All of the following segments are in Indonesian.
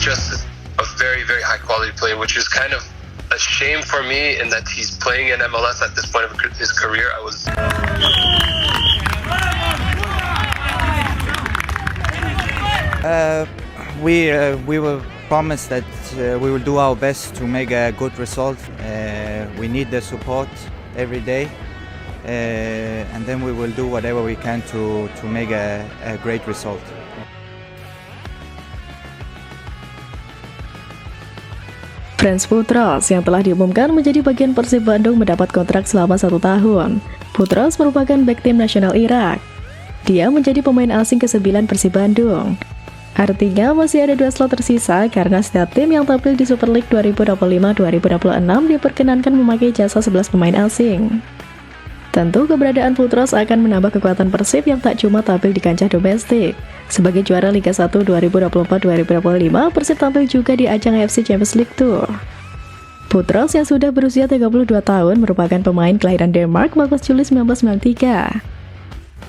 just a very, very high quality player, which is kind of a shame for me in that he's playing in MLS at this point of his career. We will promise that we will do our best to make a good result. We need the support every day, and then we will do whatever we can to make a great result. Franz Boutros yang telah diumumkan menjadi bagian Persib Bandung mendapat kontrak selama 1 tahun. Boutros merupakan bek tim nasional Irak. Dia menjadi pemain asing ke-9 Persib Bandung. Artinya masih ada 2 slot tersisa karena setiap tim yang tampil di Super League 2025-2026 diperkenankan memakai jasa 11 pemain asing. Tentu keberadaan Boutros akan menambah kekuatan Persib yang tak cuma tampil di kancah domestik. Sebagai juara Liga 1 2024-2025, Persib tampil juga di ajang AFC Champions League Tour. Boutros yang sudah berusia 32 tahun merupakan pemain kelahiran Denmark 14 Juli 1993.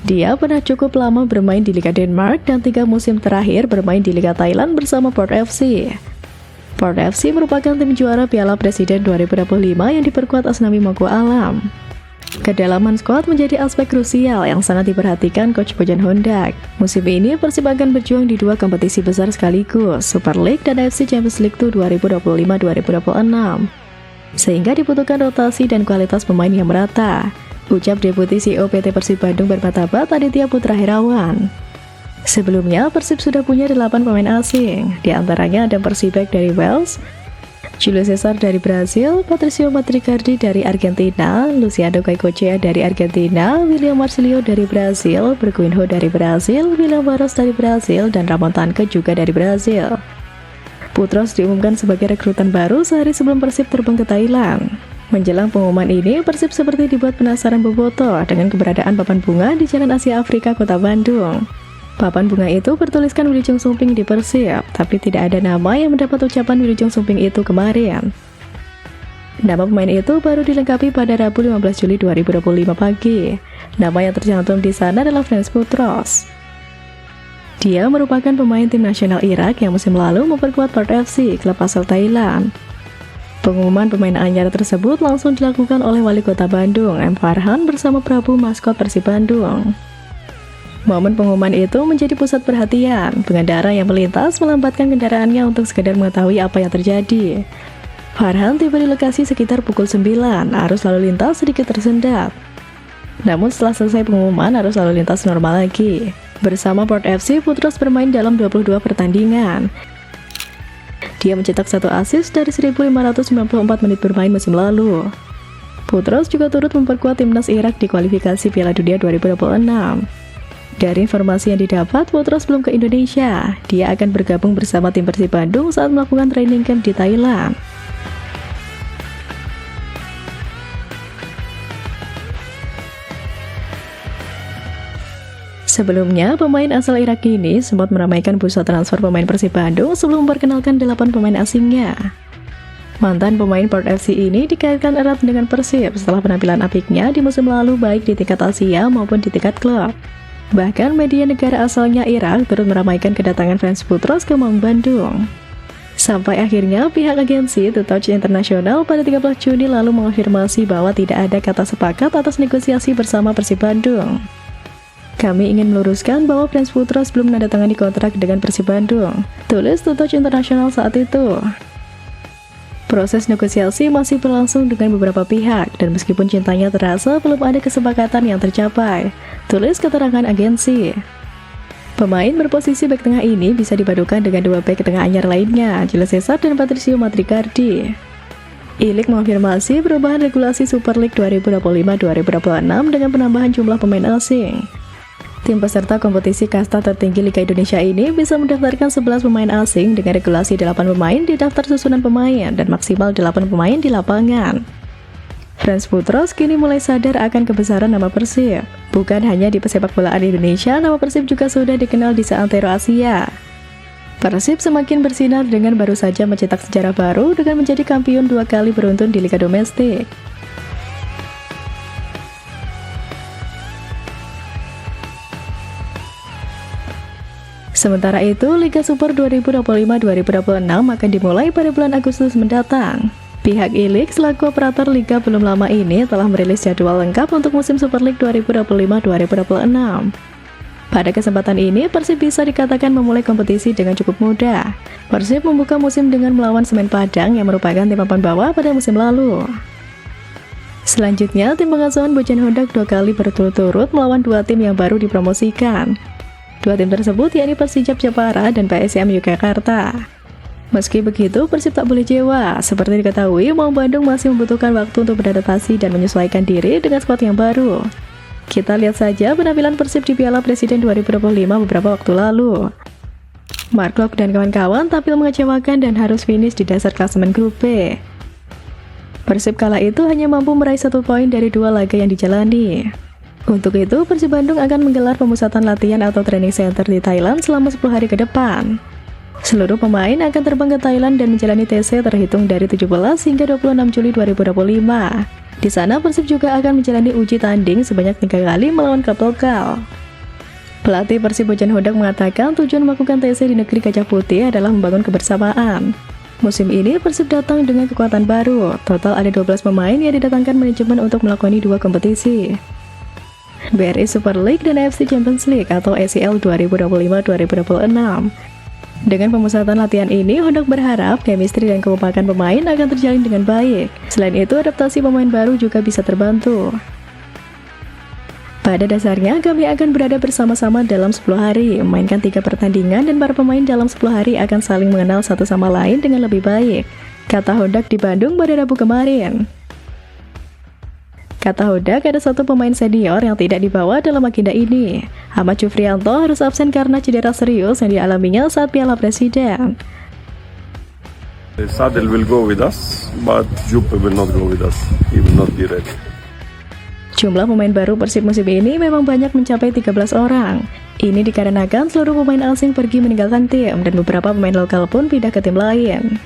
Dia pernah cukup lama bermain di Liga Denmark dan 3 musim terakhir bermain di Liga Thailand bersama Port FC. Port FC merupakan tim juara Piala Presiden 2025 yang diperkuat Asnawi Mangku Alam. Kedalaman skuad menjadi aspek krusial yang sangat diperhatikan Coach Bojan Hondak. Musim ini Persib akan berjuang di 2 kompetisi besar sekaligus, Super League dan AFC Champions League 2025-2026. Sehingga dibutuhkan rotasi dan kualitas pemain yang merata, ucap Deputi CEO PT Persib Bandung bermartabat Aditya Putra Herawan. Sebelumnya, Persib sudah punya 8 pemain asing, di antaranya ada Persibek dari Wales, Julio Cesar dari Brasil, Patricio Matricardi dari Argentina, Luciano Goicoechea dari Argentina, William Marcelo dari Brasil, Berguinho dari Brasil, William Barros dari Brasil, dan Ramon Tanque juga dari Brasil. Boutros diumumkan sebagai rekrutan baru sehari sebelum Persib terbang ke Thailand. Menjelang pengumuman ini, Persib seperti dibuat penasaran bobotoh dengan keberadaan papan bunga di Jalan Asia Afrika Kota Bandung. Papan bunga itu bertuliskan Wilujeng Sumping di Persib, tapi tidak ada nama yang mendapat ucapan Wilujeng Sumping itu kemarin. Nama pemain itu baru dilengkapi pada Rabu 15 Juli 2025 pagi. Nama yang tercantum di sana adalah Franz Boutros. Dia merupakan pemain tim nasional Irak yang musim lalu memperkuat Port FC, klub asal Thailand. Pengumuman pemain anyar tersebut langsung dilakukan oleh Wali Kota Bandung, M. Farhan, bersama Prabu, maskot Persib Bandung. Momen pengumuman itu menjadi pusat perhatian. Pengendara yang melintas melambatkan kendaraannya untuk sekedar mengetahui apa yang terjadi. Farhan tiba di lokasi sekitar pukul 9, arus lalu lintas sedikit tersendat. Namun setelah selesai pengumuman, arus lalu lintas normal lagi. Bersama Port FC, Boutros bermain dalam 22 pertandingan. Dia mencetak 1 assist dari 1.594 menit bermain musim lalu. Boutros juga turut memperkuat timnas Irak di kualifikasi Piala Dunia 2026. Dari informasi yang didapat, Boutros belum ke Indonesia. Dia akan bergabung bersama tim Persib Bandung saat melakukan training camp di Thailand. Sebelumnya, pemain asal Irak ini sempat meramaikan bursa transfer pemain Persib Bandung sebelum memperkenalkan 8 pemain asingnya. Mantan pemain Port FC ini dikaitkan erat dengan Persib setelah penampilan apiknya di musim lalu baik di tingkat Asia maupun di tingkat klub. Bahkan media negara asalnya Irak turut meramaikan kedatangan Franz Boutros ke Maung Bandung. Sampai akhirnya pihak agensi The Touch International pada 13 Juni lalu mengonfirmasi bahwa tidak ada kata sepakat atas negosiasi bersama Persib Bandung. Kami ingin meluruskan bahwa Franz Boutros belum menandatangani kontrak dengan Persib Bandung, tulis The Touch International saat itu. Proses negosiasi masih berlangsung dengan beberapa pihak, dan meskipun cintanya terasa, belum ada kesepakatan yang tercapai, tulis keterangan agensi. Pemain berposisi bek tengah ini bisa dipadukan dengan 2 bek tengah anyar lainnya, Julio Cesar dan Patricio Matricardi. Ilik mengonfirmasi perubahan regulasi Super League 2025-2026 dengan penambahan jumlah pemain asing. Tim peserta kompetisi kasta tertinggi Liga Indonesia ini bisa mendaftarkan 11 pemain asing dengan regulasi 8 pemain di daftar susunan pemain dan maksimal 8 pemain di lapangan. Franz Boutros kini mulai sadar akan kebesaran nama Persib. Bukan hanya di pesepak bolaan Indonesia, nama Persib juga sudah dikenal di seantero Asia. Persib semakin bersinar dengan baru saja mencetak sejarah baru dengan menjadi kampiun 2 kali beruntun di Liga Domestik. Sementara itu, Liga Super 2025-2026 akan dimulai pada bulan Agustus mendatang. Pihak E-League selaku operator liga belum lama ini telah merilis jadwal lengkap untuk musim Super League 2025-2026. Pada kesempatan ini, Persib bisa dikatakan memulai kompetisi dengan cukup mudah. Persib membuka musim dengan melawan Semen Padang yang merupakan tim papan bawah pada musim lalu. Selanjutnya, tim pengasuhan Bojan Hodak 2 kali berturut-turut melawan 2 tim yang baru dipromosikan. 2 tim tersebut yakni Persijap Jepara dan PSM Yogyakarta. Meski begitu, Persib tak boleh kecewa. Seperti diketahui, Maung Bandung masih membutuhkan waktu untuk beradaptasi dan menyesuaikan diri dengan skuad yang baru. Kita lihat saja penampilan Persib di Piala Presiden 2025 beberapa waktu lalu. Mark Klok dan kawan-kawan tampil mengecewakan dan harus finish di dasar klasemen grup B. Persib kala itu hanya mampu meraih 1 poin dari 2 laga yang dijalani. Untuk itu, Persib Bandung akan menggelar pemusatan latihan atau training center di Thailand selama 10 hari ke depan. Seluruh pemain akan terbang ke Thailand dan menjalani TC terhitung dari 17 hingga 26 Juli 2025. Di sana, Persib juga akan menjalani uji tanding sebanyak 3 kali melawan klub lokal. Pelatih Persib Bojan Hodak mengatakan tujuan melakukan TC di negeri Gajah Putih adalah membangun kebersamaan. Musim ini, Persib datang dengan kekuatan baru. Total ada 12 pemain yang didatangkan manajemen untuk melakoni 2 kompetisi. BRI Super League dan AFC Champions League atau ACL 2025-2026. Dengan pemusatan latihan ini, Hodak berharap chemistry dan kekompakan pemain akan terjalin dengan baik. Selain itu, adaptasi pemain baru juga bisa terbantu. Pada dasarnya, kami akan berada bersama-sama dalam 10 hari, memainkan 3 pertandingan dan para pemain dalam 10 hari akan saling mengenal satu sama lain dengan lebih baik, kata Hodak di Bandung pada Rabu kemarin. Kata Hodak, ada 1 pemain senior yang tidak dibawa dalam agenda ini. Ahmad Jufrianto harus absen karena cedera serius yang dialaminya saat Piala Presiden. Sadel will go with us, but Juppe will not go with us. He will not be ready. Jumlah pemain baru Persib musim ini memang banyak mencapai 13 orang. Ini dikarenakan seluruh pemain asing pergi meninggalkan tim dan beberapa pemain lokal pun pindah ke tim lain.